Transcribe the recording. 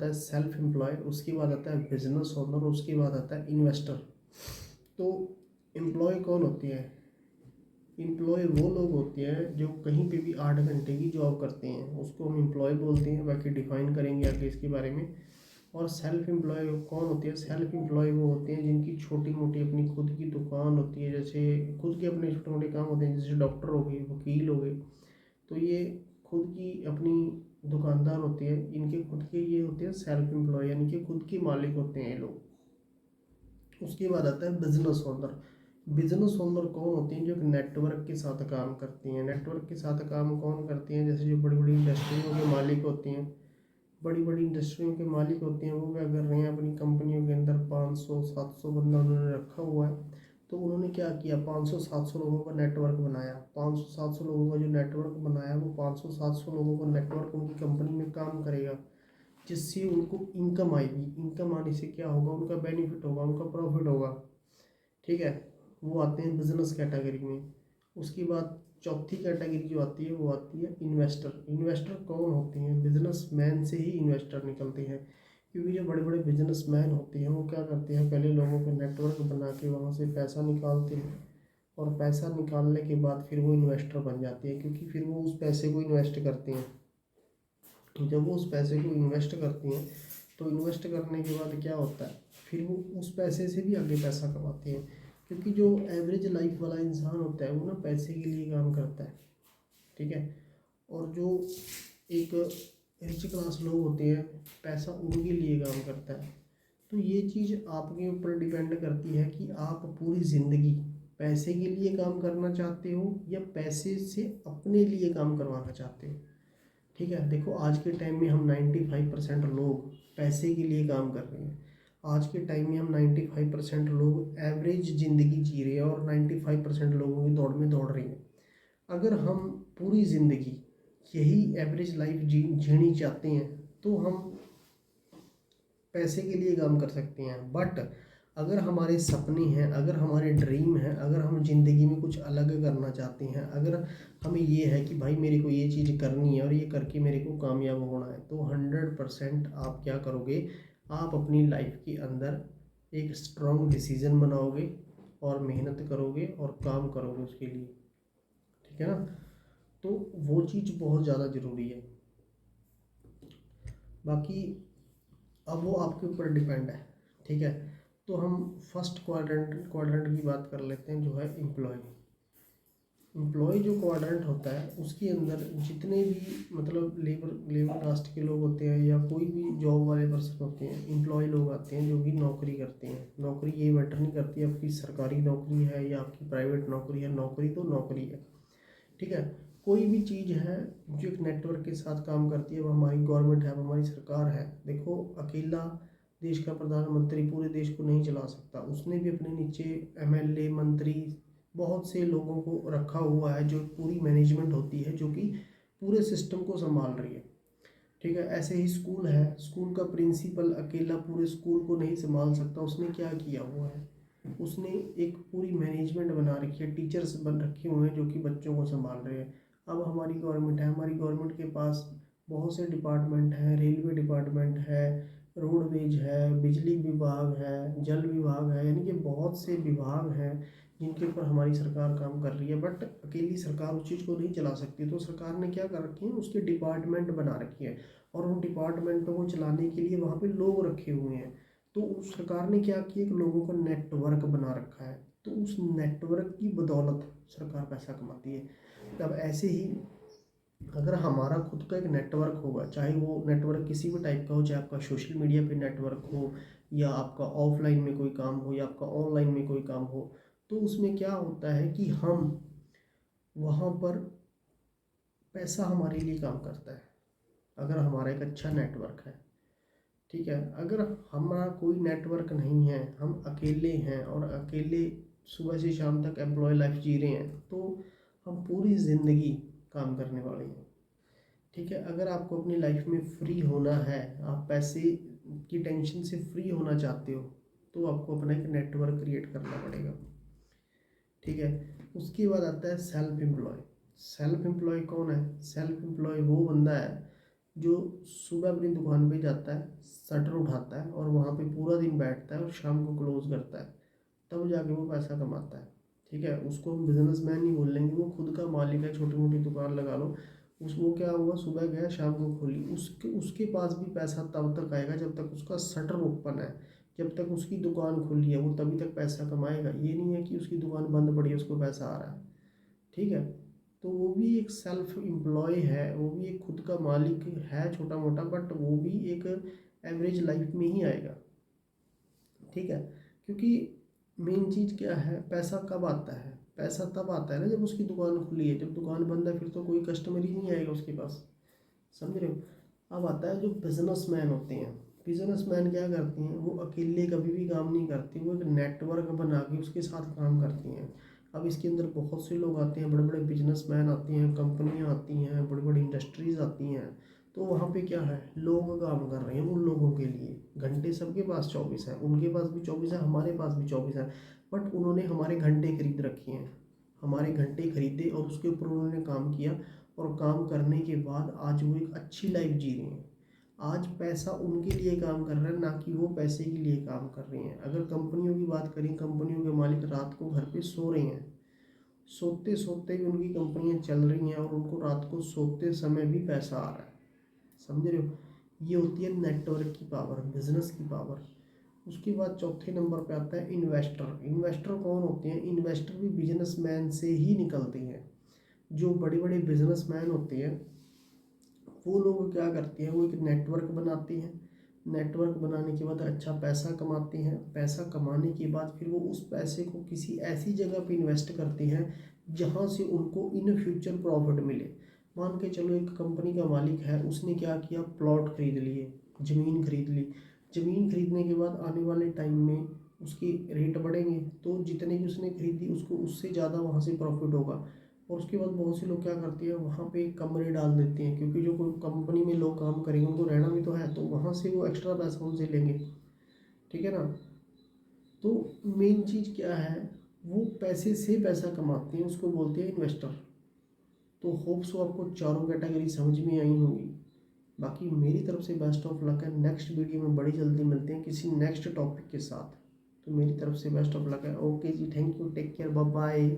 आता है self employ, उसके बाद आता है बिजनेस ओनर, उसके बाद आता है इन्वेस्टर। तो एम्प्लॉय कौन होती है? एम्प्लॉय वो लोग होते हैं जो कहीं पे भी 8 घंटे की जॉब करते हैं, उसको हम एम्प्लॉय बोलते हैं। बाकी डिफाइन करेंगे आगे इसके बारे में। और सेल्फ एम्प्लॉय कौन होती है? सेल्फ एम्प्लॉय वो होते हैं जिनकी छोटी मोटी अपनी खुद की दुकान होती है, जैसे खुद के अपने छोटे मोटे काम होते हैं, जैसे डॉक्टर हो गए, वकील हो गए। तो ये खुद की अपनी दुकानदार होती है, इनके खुद के ये होते हैं सेल्फ एम्प्लॉय, यानी कि खुद के मालिक होते हैं ये लोग। उसके बाद आता है बिजनेस ओनर। बिजनेस ओनर कौन होती हैं? जो एक नेटवर्क के साथ काम करती हैं। नेटवर्क के साथ काम कौन करती हैं? जैसे जो बड़ी बड़ी इंडस्ट्रियों के मालिक होते हैं, बड़ी बड़ी इंडस्ट्रियों के मालिक होते हैं, वो क्या कर रहे हैं, अपनी कंपनियों के अंदर 500-700 बंदा उन्होंने रखा हुआ है। तो उन्होंने क्या किया, 500-700 लोगों का नेटवर्क बनाया। 500-700 लोगों का जो नेटवर्क बनाया, वो 500-700 लोगों का नेटवर्क उनकी कंपनी में काम करेगा, जिससे उनको इनकम आएगी। इनकम आने से क्या होगा, उनका बेनिफिट होगा, उनका प्रॉफिट होगा। ठीक है, वो आते हैं बिजनेस कैटेगरी में। उसके बाद चौथी कैटेगरी जो आती है वो आती है इन्वेस्टर। इन्वेस्टर कौन होती हैं? बिजनेसमैन से ही इन्वेस्टर निकलते हैं, क्योंकि जो बड़े बड़े बिजनेसमैन होते हैं वो क्या करते हैं, पहले लोगों के नेटवर्क बना के वहाँ से पैसा निकालते हैं, और पैसा निकालने के बाद फिर वो इन्वेस्टर बन जाते हैं, क्योंकि फिर वो उस पैसे को इन्वेस्ट करते हैं। जब वो उस पैसे को इन्वेस्ट करते हैं, तो इन्वेस्ट करने के बाद क्या होता है, फिर वो उस पैसे से भी आगे पैसा कमाते हैं। क्योंकि जो एवरेज लाइफ वाला इंसान होता है वो ना पैसे के लिए काम करता है। ठीक है, और जो एक रिच क्लास लोग होते हैं, पैसा उनके लिए काम करता है। तो ये चीज़ आपके ऊपर डिपेंड करती है कि आप पूरी ज़िंदगी पैसे के लिए काम करना चाहते हो या पैसे से अपने लिए काम करवाना चाहते हो। ठीक है, देखो आज के टाइम में हम 95% लोग पैसे के लिए काम कर रहे हैं। आज के टाइम में हम 95% लोग एवरेज ज़िंदगी जी रहे हैं और 95% लोगों की दौड़ में दौड़ रही हैं। अगर हम पूरी ज़िंदगी यही एवरेज लाइफ जीनी चाहते हैं, तो हम पैसे के लिए काम कर सकते हैं। बट अगर हमारे सपने हैं, अगर हमारे ड्रीम हैं, अगर हम ज़िंदगी में कुछ अलग करना चाहते हैं, अगर हमें ये है कि भाई मेरे को ये चीज़ करनी है और ये करके मेरे को कामयाब होना है, तो 100% आप क्या करोगे, आप अपनी लाइफ के अंदर एक स्ट्रॉन्ग डिसीज़न बनाओगे और मेहनत करोगे और काम करोगे उसके लिए। ठीक है ना? तो वो चीज़ बहुत ज़्यादा ज़रूरी है। बाकी अब वो आपके ऊपर डिपेंड है। ठीक है, तो हम फर्स्ट क्वाड्रेंट की बात कर लेते हैं, जो है एम्प्लॉय। एम्प्लॉय जो क्वाड्रेंट होता है उसके अंदर जितने भी मतलब लेबर कास्ट के लोग होते हैं या कोई भी जॉब वाले पर्सन होते हैं, एम्प्लॉय लोग आते हैं जो कि नौकरी करते हैं। नौकरी ये मैटर नहीं करती आपकी सरकारी नौकरी है या आपकी प्राइवेट नौकरी है, नौकरी तो नौकरी है। ठीक है, कोई भी चीज़ है जो एक नेटवर्क के साथ काम करती है, वो हमारी गवर्नमेंट है, वो हमारी सरकार है। देखो, अकेला देश का प्रधानमंत्री पूरे देश को नहीं चला सकता, उसने भी अपने नीचे एमएलए, मंत्री, बहुत से लोगों को रखा हुआ है, जो पूरी मैनेजमेंट होती है जो कि पूरे सिस्टम को संभाल रही है। ठीक है, ऐसे ही स्कूल है, स्कूल का प्रिंसिपल अकेला पूरे स्कूल को नहीं संभाल सकता। उसने क्या किया हुआ है, उसने एक पूरी मैनेजमेंट बना रखी है, टीचर्स बन रखे हुए हैं जो कि बच्चों को संभाल रहे हैं। अब हमारी गवर्नमेंट है, हमारी गवर्नमेंट के पास बहुत से डिपार्टमेंट हैं, रेलवे डिपार्टमेंट है, रोडवेज है, बिजली विभाग है, जल विभाग है, यानी कि बहुत से विभाग हैं जिनके ऊपर हमारी सरकार काम कर रही है। बट अकेली सरकार उस चीज़ को नहीं चला सकती, तो सरकार ने क्या कर रखी है, उसके डिपार्टमेंट बना रखी है, और उन डिपार्टमेंटों को चलाने के लिए वहाँ पे लोग रखे हुए हैं। तो उस सरकार ने क्या किया, कि लोगों का नेटवर्क बना रखा है, तो उस नेटवर्क की बदौलत सरकार पैसा कमाती है। तब ऐसे ही अगर हमारा खुद का एक नेटवर्क होगा, चाहे वो नेटवर्क किसी भी टाइप का हो, चाहे आपका सोशल मीडिया पे नेटवर्क हो या आपका ऑफलाइन में कोई काम हो या आपका ऑनलाइन में कोई काम हो, तो उसमें क्या होता है कि हम वहाँ पर पैसा हमारे लिए काम करता है, अगर हमारा एक अच्छा नेटवर्क है। ठीक है, अगर हमारा कोई नेटवर्क नहीं है, हम अकेले हैं और अकेले सुबह से शाम तक एम्प्लॉय लाइफ जी रहे हैं, तो हम पूरी ज़िंदगी काम करने वाले हैं। ठीक है, अगर आपको अपनी लाइफ में फ्री होना है, आप पैसे की टेंशन से फ्री होना चाहते हो, तो आपको अपना एक नेटवर्क क्रिएट करना पड़ेगा। ठीक है, उसके बाद आता है सेल्फ एम्प्लॉय। सेल्फ एम्प्लॉय कौन है? सेल्फ एम्प्लॉय वो बंदा है जो सुबह अपनी दुकान पे जाता है, शटर उठाता है और वहाँ पे पूरा दिन बैठता है और शाम को क्लोज करता है, तब जाके वो पैसा कमाता है। ठीक है, उसको हम बिजनेसमैन नहीं बोल लेंगे, वो खुद का मालिक है, छोटी मोटी दुकान लगा लो। वो क्या हुआ, सुबह गया शाम को खोली, उसके उसके पास भी पैसा तब तक आएगा जब तक उसका शटर ओपन है, जब तक उसकी दुकान खुली है वो तभी तक पैसा कमाएगा। ये नहीं है कि उसकी दुकान बंद पड़ी है उसको पैसा आ रहा है। ठीक है, तो वो भी एक सेल्फ एम्प्लॉय है, वो भी एक खुद का मालिक है छोटा मोटा, बट वो भी एक एवरेज लाइफ में ही आएगा। ठीक है, क्योंकि मेन चीज़ क्या है, पैसा कब आता है, पैसा तब आता है ना जब उसकी दुकान खुली है। जब दुकान बंद है फिर तो कोई कस्टमर ही नहीं आएगा उसके पास, समझ रहे हो। अब आता है जो बिजनेसमैन होते हैं, बिजनेसमैन क्या करती हैं, वो अकेले कभी भी काम नहीं करती, वो एक नेटवर्क बना के उसके साथ काम करती हैं। अब इसके अंदर बहुत से लोग आते हैं, बड़े बड़े बिजनेसमैन आते हैं, कंपनियां आती हैं, बड़ी बड़ी इंडस्ट्रीज आती हैं। तो वहाँ पे क्या है, लोग काम कर रहे हैं उन लोगों के लिए। घंटे सबके पास 24 है, उनके पास भी 24 है, हमारे पास भी 24 है, बट उन्होंने हमारे घंटे खरीद रखे हैं, हमारे घंटे खरीदे और उसके ऊपर उन्होंने काम किया। और काम करने के बाद आज वो एक अच्छी लाइफ जी रहे हैं। आज पैसा उनके लिए काम कर रहा है, ना कि वो पैसे के लिए काम कर रहे हैं। अगर कंपनियों की बात करें, कंपनियों के मालिक रात को घर पे सो रहे हैं, सोते सोते भी उनकी कंपनियां चल रही हैं और उनको रात को सोते समय भी पैसा आ रहा है, समझ रहे हो। ये होती है नेटवर्क की पावर, बिजनेस की पावर। उसके बाद चौथे नंबर पे आता है इन्वेस्टर। इन्वेस्टर कौन होते हैं, इन्वेस्टर भी बिजनेसमैन से ही निकलते हैं। जो बड़े बड़े बिजनेसमैन होते हैं वो लोग क्या करते हैं, वो एक नेटवर्क बनाते हैं, नेटवर्क बनाने के बाद अच्छा पैसा कमाते हैं, पैसा कमाने के बाद फिर वो उस पैसे को किसी ऐसी जगह पे इन्वेस्ट करते हैं जहाँ से उनको इन फ्यूचर प्रॉफिट मिले। मान के चलो एक कंपनी का मालिक है, उसने क्या किया, प्लॉट खरीद लिए, ज़मीन खरीद ली। ज़मीन खरीदने के बाद आने वाले टाइम में उसके रेट बढ़ेंगे, तो जितने की उसने खरीदी उसको उससे ज़्यादा वहाँ से प्रॉफिट होगा। और उसके बाद बहुत से लोग क्या करते हैं, वहाँ पे कमरे डाल देते हैं, क्योंकि जो कोई कंपनी में लोग काम करेंगे उनको रहना भी तो है, तो वहाँ से वो एक्स्ट्रा पैसा उनसे लेंगे। ठीक है ना। तो मेन चीज़ क्या है, वो पैसे से पैसा कमाते हैं, उसको बोलते हैं इन्वेस्टर। तो होप्स वो आपको चारों कैटेगरी समझ में आई होंगी। बाकी मेरी तरफ से बेस्ट ऑफ लक है। नेक्स्ट वीडियो में बड़ी जल्दी मिलते हैं किसी नेक्स्ट टॉपिक के साथ। तो मेरी तरफ से बेस्ट ऑफ लक है। ओके जी, thank you, take care, bye bye.